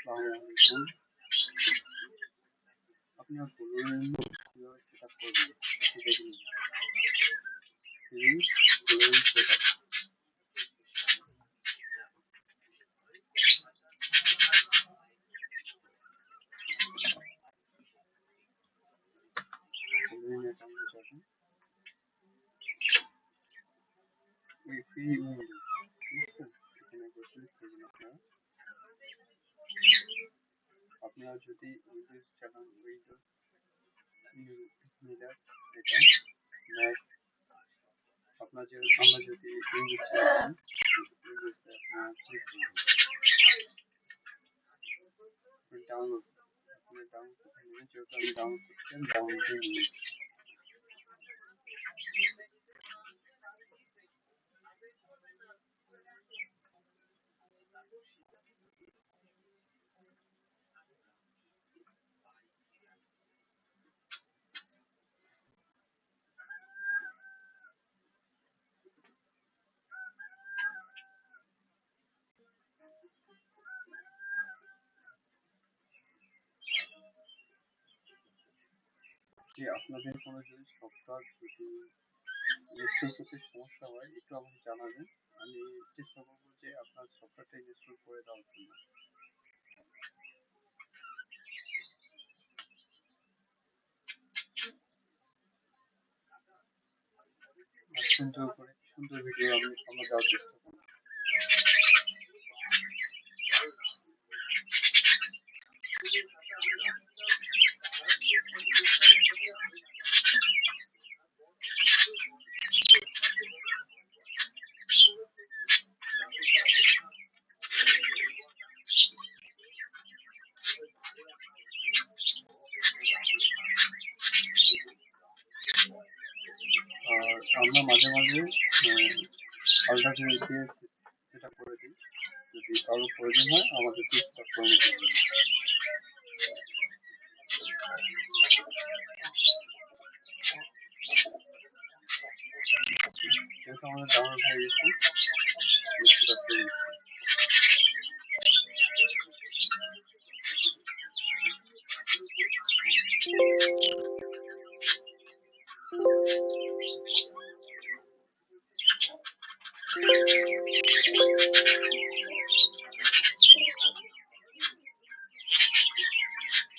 আসসালামু আলাইকুম। আপনার ফলোয়িং কিভাবে সেট আপ করবেন একটু দেখে নিন। ফলোয়িং সেট আপ ফলোয়িং অ্যাকাউন্টে যাবেন। এই ফ্রি উইন্ডো ঠিক আছে, এখানে একবার ক্লিক করবেন। আপনারা যদি উইন্ডোজ চালান, উইন্ডোজ মিলার এটা ম্যাক, আমরা যদি উইন্ডোজ চালান, উইন্ডোজে আপনারা ক্লিক করবেন ডাউনলোড। আপনি ডাউনলোড করতে নেবেন, যেহেতু আমি ডাউনলোড করছেন ডাউনলোড দিয়ে নিয়েছি। যে আপনাদের কোনো যদি সফটওয়্যার যদি ইনস্টল করতে সমস্যা হয় একটু আমাকে জানাবেন, আমি চেষ্টা করবো যে আপনার সফটওয়্যারটা ইনস্টল করে দেওয়ার জন্য। সুন্দর ভিডিও আমরা দেওয়ার চেষ্টা করবো। আর আমরা মাঝে মাঝে আলাদা দিয়ে সেটা করে দিই, যদি কারো প্রয়োজন হয় আমাদের চেষ্টা করে নিতে হবে। যেহেতু আমাদের ডাউনলোড হয়ে গেছে,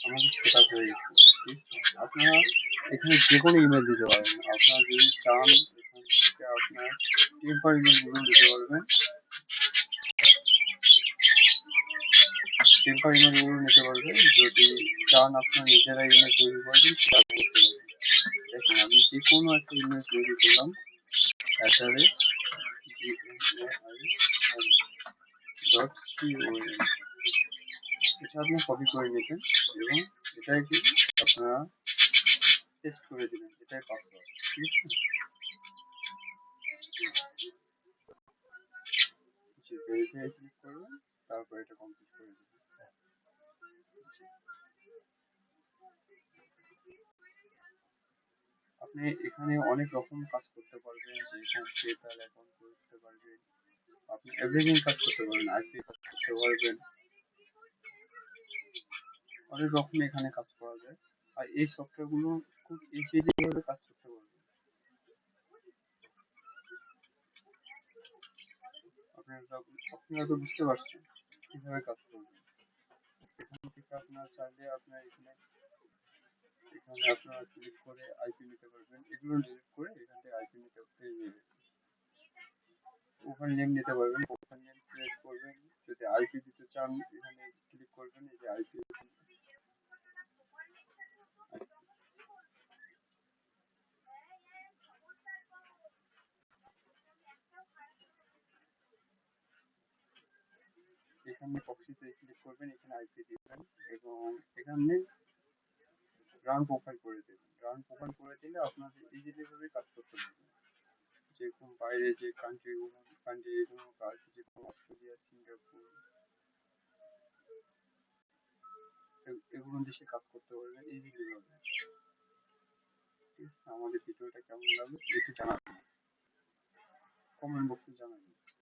আমাদের সেটা হয়ে গেছে। আপনারা এখানে যে কোনো ইমেল দিতে পারবেন, আপনারা যদি চান এখান থেকে আপনার টেম্পার ইমেলগুলো দিতে পারবেন, টেম্পার ইমেলগুলো নিতে পারবেন। যদি চান আপনার নিজেরা ইমেল তৈরি করবেন সেটা করতে পারবেন। দেখুন আমি যে কোনো একটা ইমেল তৈরি করলাম, এটা আপনি কপি করে নেবেন এবং এটাই আপনারা টেস্ট করে দিবেন, এটাই পাসওয়ার্ড। ঠিক আছে, ভেরিফাই ক্লিক করবেন, তারপর এটা কমপ্লিট করে দেবেন। আপনি এখানে অনেক রকম কাজ করতে পারবেন, যে এখানে পেপ্যাল অ্যাকাউন্ট করতে পারবেন, আপনি এভরিথিং কাজ করতে পারবেন, আইপি কাজ করতে পারবেন, অনেক রকম এখানে কাজ করা যায়। আর এই সফটওয়্যারগুলো খুব ইজিলি ভাবে কাজ করতে পারবেন। আপনারা তো বুঝতে পারছেন কিভাবে কাজ করবেন। এখান থেকে আপনার চাইলে আপনার এখানে আপনারা ক্লিক করে আইপি নিতে পারবেন, এগুলো ডিলিট করে এখান থেকে আইপি নিতে প্রোফাইল নেম নিতে পারবেন, প্রোফাইল নেম সিলেক্ট করবেন। যদি আইপি দিতে চান এখানে ক্লিক করবেন, এই যে আইপি এখানে প্রক্সিতে ক্লিক করবেন, এখানে আইপি দিবেন এবং এখানে রান প্রোফাইল করে দেবেন। রান প্রোফাইল করে দিলে আপনাদের ইজিলি ভাবে কাজ করতে পারবেন। যেরকম বাইরে যে কান্ট্রিগুলো কাজ, যেরকম অস্ট্রেলিয়া, সিঙ্গাপুর, এগুলো দেশে কাজ করতে পারবেন ইজিলি ভাবে। আমাদের ভিডিওটা কেমন লাগলো একটু জানাবেন, কমেন্ট বক্সে জানাবেন।